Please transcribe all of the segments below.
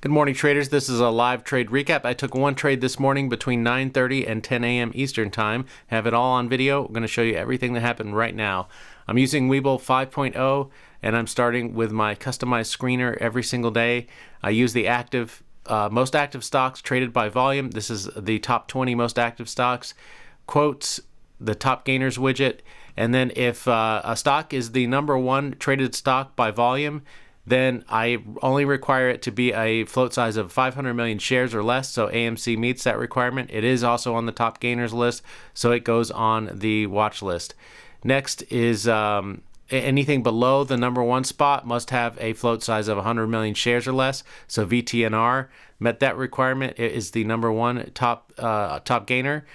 Good morning, traders. This is a live trade recap. I took one trade this morning between 9:30 and 10 a.m. Eastern Time. Have it all on video. I'm going to show you everything that happened right now. I'm using Webull 5.0, and I'm starting with my customized screener every single day. I use the most active stocks traded by volume. This is the top 20 most active stocks. Quotes, the top gainers widget, and then if a stock is the number one traded stock by volume, then I only require it to be a float size of 500 million shares or less, so AMC meets that requirement. It is also on the top gainers list, so it goes on the watch list. Next is anything below the number one spot must have a float size of 100 million shares or less, so VTNR met that requirement. It is the number one top gainer.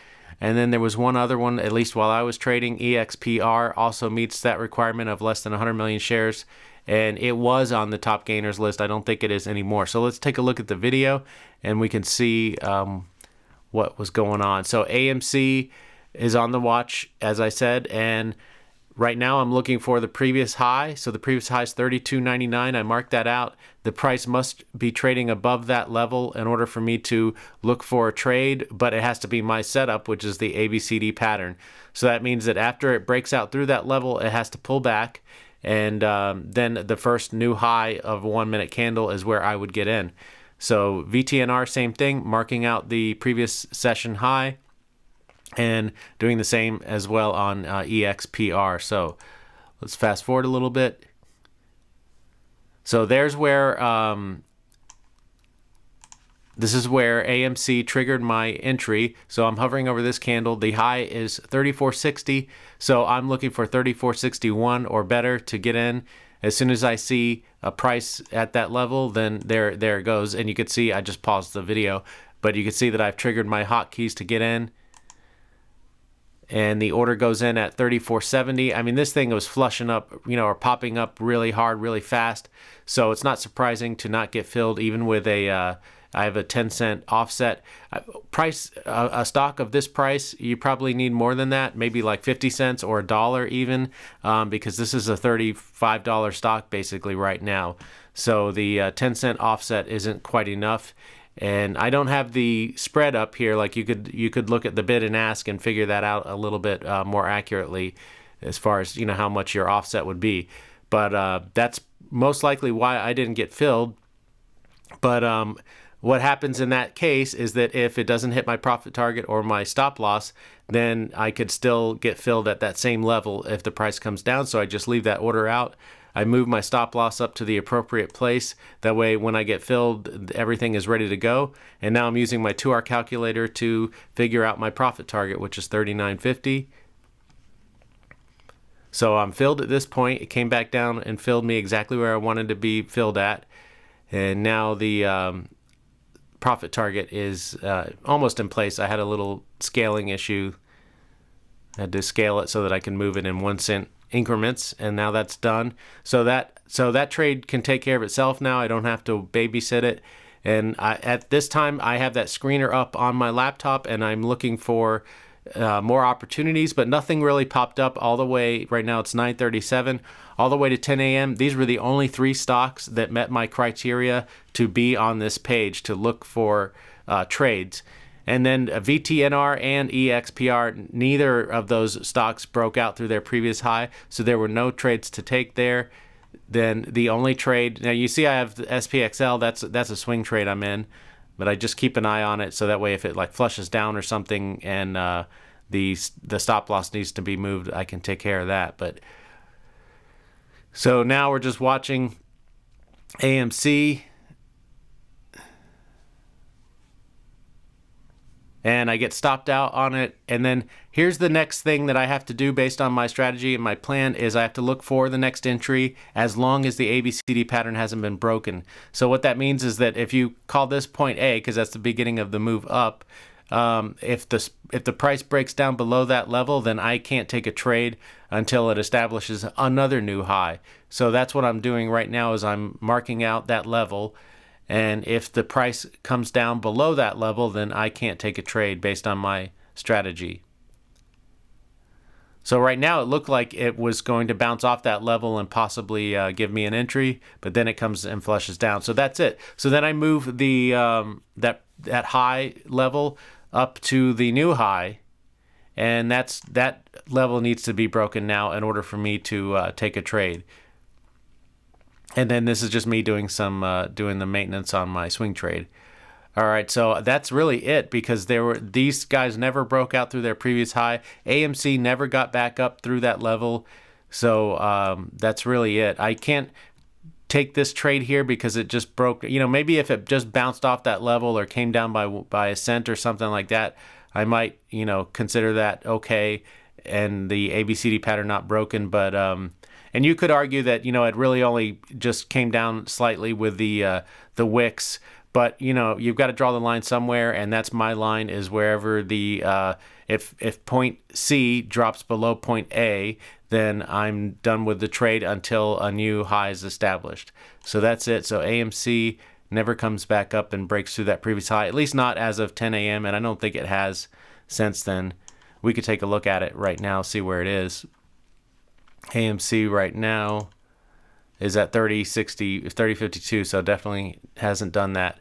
And then there was one other one, at least while I was trading, EXPR also meets that requirement of less than 100 million shares. And it was on the top gainers list. I don't think it is anymore. So let's take a look at the video and we can see what was going on. So AMC is on the watch, as I said, and right now I'm looking for the previous high. So the previous high is $32.99. I marked that out. The price must be trading above that level in order for me to look for a trade, but it has to be my setup, which is the ABCD pattern. So that means that after it breaks out through that level, it has to pull back. And then the first new high of a 1 minute candle is where I would get in. So VTNR, same thing, marking out the previous session high and doing the same as well on EXPR. So let's fast forward a little bit. So there's where this is where AMC triggered my entry. So I'm hovering over this candle. The high is 34.60. So I'm looking for 34.61 or better to get in. As soon as I see a price at that level, then there it goes. And you can see, I just paused the video, but you can see that I've triggered my hotkeys to get in. And the order goes in at 34.70. I mean, this thing was flushing up, or popping up really hard, really fast. So it's not surprising to not get filled even with a I have a 10-cent offset. A stock of this price, you probably need more than that, maybe like 50 cents or $1 even, because this is a $35 stock basically right now. So the 10-cent offset isn't quite enough. And I don't have the spread up here. Like you could look at the bid and ask and figure that out a little bit more accurately as far as how much your offset would be. But that's most likely why I didn't get filled. But what happens in that case is that if it doesn't hit my profit target or my stop loss, then I could still get filled at that same level if the price comes down. So I just leave that order out. I move my stop loss up to the appropriate place. That way, when I get filled, everything is ready to go. And now I'm using my 2-hour calculator to figure out my profit target, which is $39.50. So I'm filled at this point. It came back down and filled me exactly where I wanted to be filled at. And now the profit target is almost in place. I had a little scaling issue. I had to scale it so that I can move it in 1 cent increments, and now that's done. So that trade can take care of itself now. I don't have to babysit it. And at this time, I have that screener up on my laptop, and I'm looking for more opportunities, but nothing really popped up all the way. Right now it's 9:37, all the way to 10 a.m. These were the only 3 stocks that met my criteria to be on this page to look for trades. And then VTNR and EXPR, neither of those stocks broke out through their previous high, so there were no trades to take there. Then the only trade, now you see I have the SPXL, that's a swing trade I'm in, but I just keep an eye on it so that way if it like flushes down or something and the stop loss needs to be moved, I can take care of that. But so now we're just watching AMC. And I get stopped out on it. And then here's the next thing that I have to do based on my strategy and my plan is I have to look for the next entry as long as the ABCD pattern hasn't been broken. So what that means is that if you call this point A, because that's the beginning of the move up, if the price breaks down below that level, then I can't take a trade until it establishes another new high. So that's what I'm doing right now is I'm marking out that level. And if the price comes down below that level, then I can't take a trade based on my strategy. So right now it looked like it was going to bounce off that level and possibly give me an entry, but then it comes and flushes down. So that's it. So then I move the that high level up to the new high, and that level needs to be broken now in order for me to take a trade. And then this is just me doing some doing the maintenance on my swing trade. All right, so that's really it, because these guys never broke out through their previous high. AMC never got back up through that level. So that's really it. I can't take this trade here because it just broke. Maybe if it just bounced off that level or came down by a cent or something like that, I might, consider that okay and the ABCD pattern not broken. But and you could argue that, it really only just came down slightly with the wicks. But you've got to draw the line somewhere, and that's my line, is wherever the if point C drops below point A, then I'm done with the trade until a new high is established. So that's it. So AMC never comes back up and breaks through that previous high, at least not as of 10 a.m., and I don't think it has since then. We could take a look at it right now, see where it is. AMC right now is at 30.52, so definitely hasn't done that.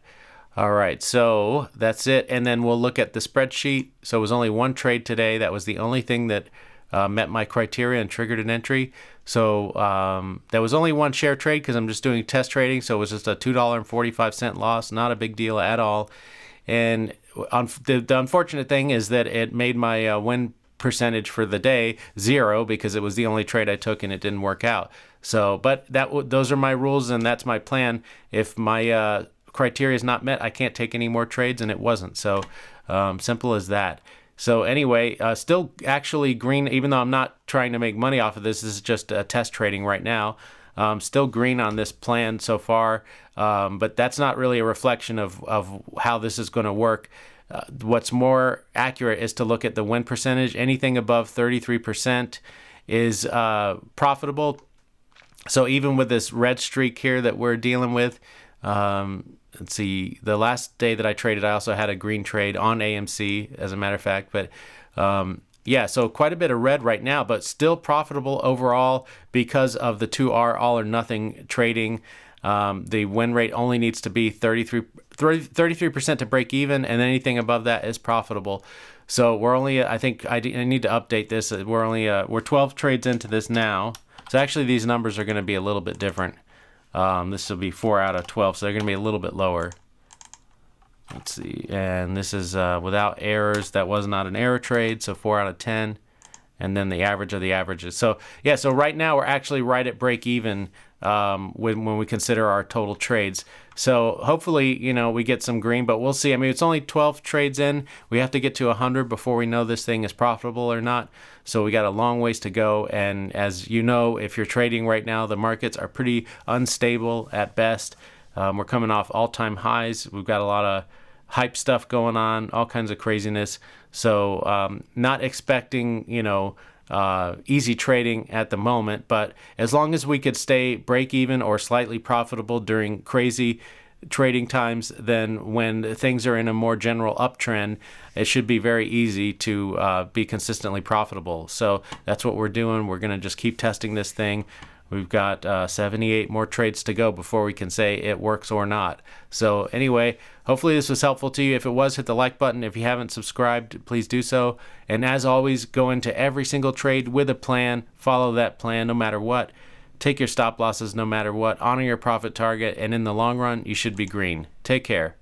All right, so that's it, and then we'll look at the spreadsheet. So it was only one trade today. That was the only thing that met my criteria and triggered an entry. So there was only one share trade because I'm just doing test trading, so it was just a $2.45 loss, not a big deal at all. And the unfortunate thing is that it made my win percentage for the day 0 because it was the only trade I took and it didn't work out. So, but those are my rules and that's my plan. If my criteria is not met, I can't take any more trades, and it wasn't. So simple as that. So anyway, still actually green, even though I'm not trying to make money off of this. This is just test trading right now. Still green on this plan so far, but that's not really a reflection of how this is going to work. What's more accurate is to look at the win percentage. Anything above 33% is profitable. So even with this red streak here that we're dealing with, let's see, the last day that I traded, I also had a green trade on AMC, as a matter of fact. But yeah, so quite a bit of red right now, but still profitable overall because of the 2R all or nothing trading. The win rate only needs to be 33% to break even, and anything above that is profitable. So we're only, I think I need to update this. We're 12 trades into this now. So actually these numbers are going to be a little bit different. This will be 4 out of 12, so they're going to be a little bit lower. Let's see, and this is without errors. That was not an error trade, so 4 out of 10. And then the average of the averages. So yeah, so right now we're actually right at break even when we consider our total trades. So hopefully, we get some green, but we'll see. I mean, it's only 12 trades in. We have to get to 100 before we know this thing is profitable or not. So we got a long ways to go. And as you know, if you're trading right now, the markets are pretty unstable at best. We're coming off all-time highs. We've got a lot of hype stuff going on, all kinds of craziness. So not expecting, easy trading at the moment, but as long as we could stay break even or slightly profitable during crazy trading times, then when things are in a more general uptrend, it should be very easy to be consistently profitable. So that's what we're doing. We're going to just keep testing this thing. We've got 78 more trades to go before we can say it works or not. So anyway, hopefully this was helpful to you. If it was, hit the like button. If you haven't subscribed, please do so. And as always, go into every single trade with a plan. Follow that plan no matter what. Take your stop losses no matter what. Honor your profit target. And in the long run, you should be green. Take care.